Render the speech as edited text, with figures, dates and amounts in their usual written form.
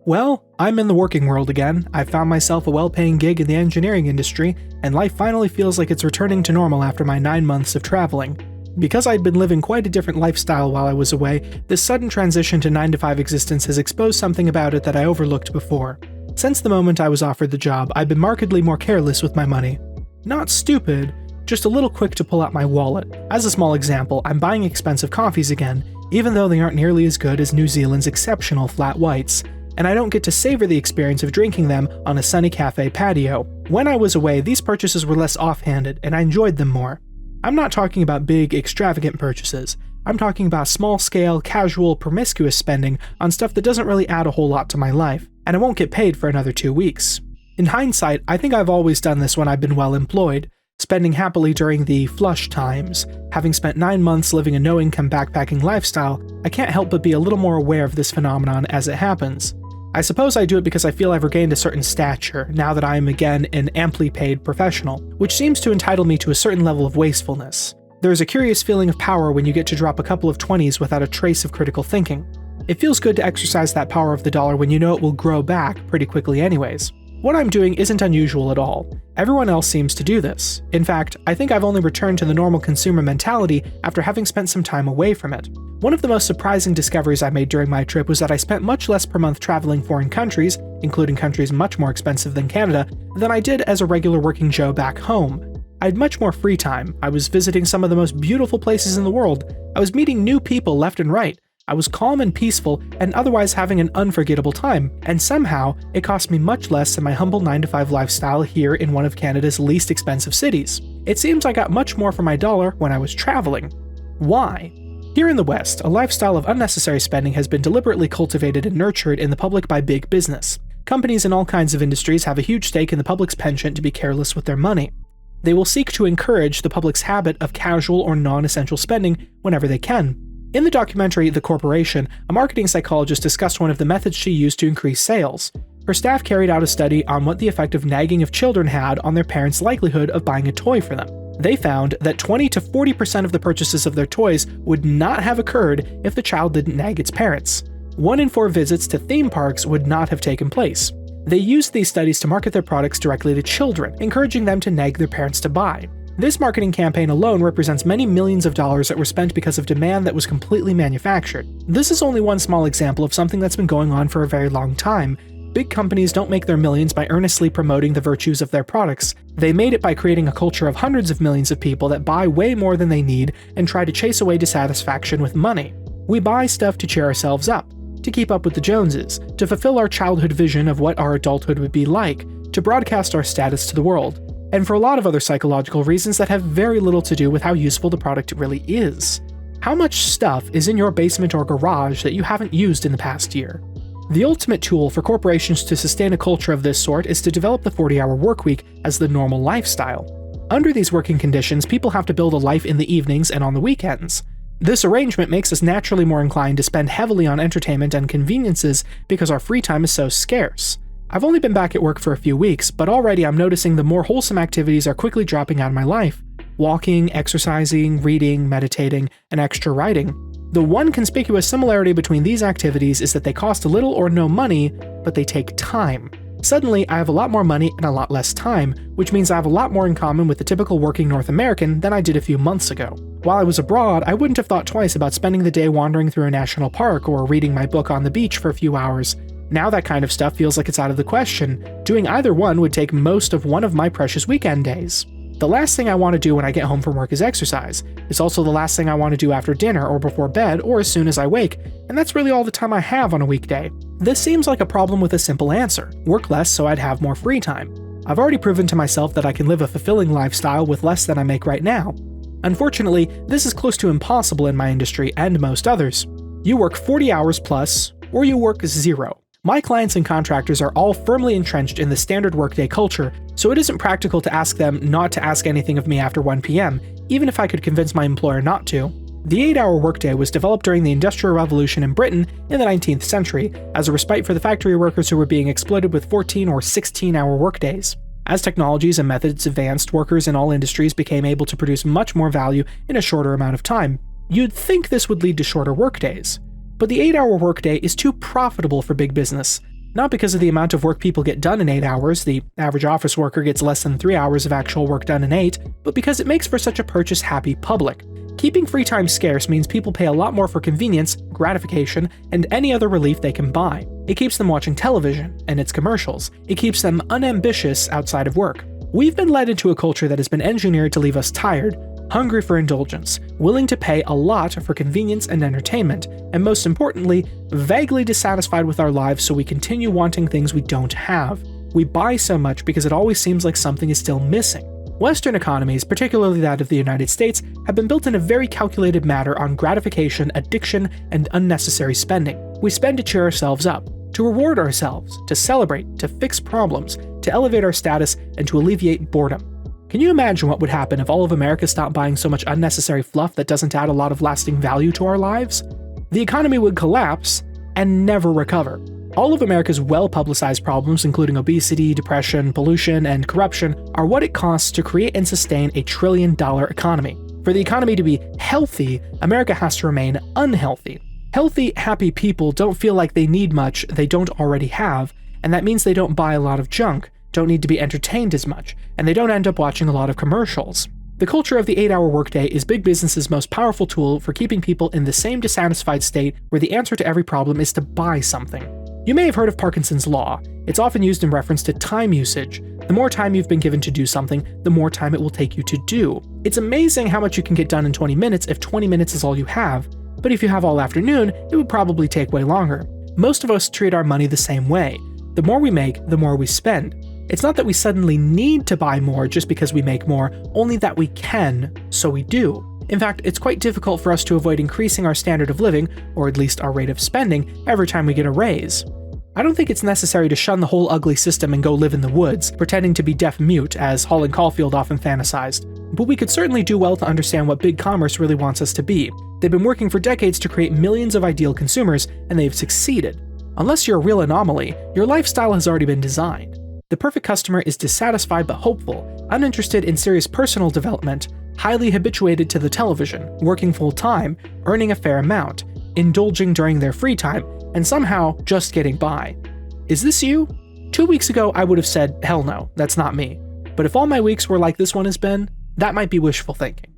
Well, I'm in the working world again. I've found myself a well-paying gig in the engineering industry, and life finally feels like it's returning to normal after my 9 months of traveling. Because I'd been living quite a different lifestyle while I was away, this sudden transition to 9-to-5 existence has exposed something about it that I overlooked before. Since the moment I was offered the job, I've been markedly more careless with my money. Not stupid, just a little quick to pull out my wallet. As a small example, I'm buying expensive coffees again, even though they aren't nearly as good as New Zealand's exceptional flat whites, and I don't get to savor the experience of drinking them on a sunny cafe patio. When I was away, these purchases were less offhanded, and I enjoyed them more. I'm not talking about big, extravagant purchases. I'm talking about small-scale, casual, promiscuous spending on stuff that doesn't really add a whole lot to my life, and I won't get paid for another 2 weeks. In hindsight, I think I've always done this when I've been well employed, spending happily during the flush times. Having spent 9 months living a no-income backpacking lifestyle, I can't help but be a little more aware of this phenomenon as it happens. I suppose I do it because I feel I've regained a certain stature, now that I am again an amply paid professional, which seems to entitle me to a certain level of wastefulness. There is a curious feeling of power when you get to drop a couple of 20s without a trace of critical thinking. It feels good to exercise that power of the dollar when you know it will grow back pretty quickly anyways. What I'm doing isn't unusual at all. Everyone else seems to do this. In fact, I think I've only returned to the normal consumer mentality after having spent some time away from it. One of the most surprising discoveries I made during my trip was that I spent much less per month traveling foreign countries, including countries much more expensive than Canada, than I did as a regular working Joe back home. I had much more free time. I was visiting some of the most beautiful places in the world. I was meeting new people left and right. I was calm and peaceful and otherwise having an unforgettable time, and somehow it cost me much less than my humble 9-to-5 lifestyle here in one of Canada's least expensive cities. It seems I got much more for my dollar when I was traveling. Why? Here in the West, a lifestyle of unnecessary spending has been deliberately cultivated and nurtured in the public by big business. Companies in all kinds of industries have a huge stake in the public's penchant to be careless with their money. They will seek to encourage the public's habit of casual or non-essential spending whenever they can. In the documentary The Corporation, a marketing psychologist discussed one of the methods she used to increase sales. Her staff carried out a study on what the effect of nagging of children had on their parents' likelihood of buying a toy for them. They found that 20 to 40% of the purchases of their toys would not have occurred if the child didn't nag its parents. 1 in 4 visits to theme parks would not have taken place. They used these studies to market their products directly to children, encouraging them to nag their parents to buy. This marketing campaign alone represents many millions of dollars that were spent because of demand that was completely manufactured. This is only one small example of something that's been going on for a very long time. Big companies don't make their millions by earnestly promoting the virtues of their products. They made it by creating a culture of hundreds of millions of people that buy way more than they need and try to chase away dissatisfaction with money. We buy stuff to cheer ourselves up, to keep up with the Joneses, to fulfill our childhood vision of what our adulthood would be like, to broadcast our status to the world, and for a lot of other psychological reasons that have very little to do with how useful the product really is. How much stuff is in your basement or garage that you haven't used in the past year? The ultimate tool for corporations to sustain a culture of this sort is to develop the 40-hour workweek as the normal lifestyle. Under these working conditions, people have to build a life in the evenings and on the weekends. This arrangement makes us naturally more inclined to spend heavily on entertainment and conveniences because our free time is so scarce. I've only been back at work for a few weeks, but already I'm noticing the more wholesome activities are quickly dropping out of my life. Walking, exercising, reading, meditating, and extra writing. The one conspicuous similarity between these activities is that they cost little or no money, but they take time. Suddenly, I have a lot more money and a lot less time, which means I have a lot more in common with the typical working North American than I did a few months ago. While I was abroad, I wouldn't have thought twice about spending the day wandering through a national park or reading my book on the beach for a few hours. Now that kind of stuff feels like it's out of the question. Doing either one would take most of one of my precious weekend days. The last thing I want to do when I get home from work is exercise. It's also the last thing I want to do after dinner or before bed or as soon as I wake, and that's really all the time I have on a weekday. This seems like a problem with a simple answer. Work less so I'd have more free time. I've already proven to myself that I can live a fulfilling lifestyle with less than I make right now. Unfortunately, this is close to impossible in my industry and most others. You work 40 hours plus, or you work 0. My clients and contractors are all firmly entrenched in the standard workday culture, so it isn't practical to ask them not to ask anything of me after 1 p.m., even if I could convince my employer not to. The 8-hour workday was developed during the Industrial Revolution in Britain in the 19th century, as a respite for the factory workers who were being exploited with 14 or 16-hour workdays. As technologies and methods advanced, workers in all industries became able to produce much more value in a shorter amount of time. You'd think this would lead to shorter workdays. But the 8-hour workday is too profitable for big business. Not because of the amount of work people get done in 8 hours, the average office worker gets less than 3 hours of actual work done in 8, but because it makes for such a purchase-happy public. Keeping free time scarce means people pay a lot more for convenience, gratification, and any other relief they can buy. It keeps them watching television and its commercials. It keeps them unambitious outside of work. We've been led into a culture that has been engineered to leave us tired, hungry for indulgence, willing to pay a lot for convenience and entertainment, and most importantly, vaguely dissatisfied with our lives so we continue wanting things we don't have. We buy so much because it always seems like something is still missing. Western economies, particularly that of the United States, have been built in a very calculated manner on gratification, addiction, and unnecessary spending. We spend to cheer ourselves up, to reward ourselves, to celebrate, to fix problems, to elevate our status, and to alleviate boredom. Can you imagine what would happen if all of America stopped buying so much unnecessary fluff that doesn't add a lot of lasting value to our lives? The economy would collapse and never recover. All of America's well-publicized problems, including obesity, depression, pollution, and corruption, are what it costs to create and sustain a trillion-dollar economy. For the economy to be healthy, America has to remain unhealthy. Healthy, happy people don't feel like they need much they don't already have, and that means they don't buy a lot of junk, don't need to be entertained as much, and they don't end up watching a lot of commercials. The culture of the 8-hour workday is big business's most powerful tool for keeping people in the same dissatisfied state where the answer to every problem is to buy something. You may have heard of Parkinson's Law. It's often used in reference to time usage. The more time you've been given to do something, the more time it will take you to do. It's amazing how much you can get done in 20 minutes if 20 minutes is all you have, but if you have all afternoon, it would probably take way longer. Most of us treat our money the same way. The more we make, the more we spend. It's not that we suddenly need to buy more just because we make more, only that we can, so we do. In fact, it's quite difficult for us to avoid increasing our standard of living, or at least our rate of spending, every time we get a raise. I don't think it's necessary to shun the whole ugly system and go live in the woods, pretending to be deaf-mute, as Hall and Caulfield often fantasized. But we could certainly do well to understand what big commerce really wants us to be. They've been working for decades to create millions of ideal consumers, and they've succeeded. Unless you're a real anomaly, your lifestyle has already been designed. The perfect customer is dissatisfied but hopeful, uninterested in serious personal development, highly habituated to the television, working full-time, earning a fair amount, indulging during their free time, and somehow just getting by. Is this you? 2 weeks ago, I would have said, hell no, that's not me. But if all my weeks were like this one has been, that might be wishful thinking.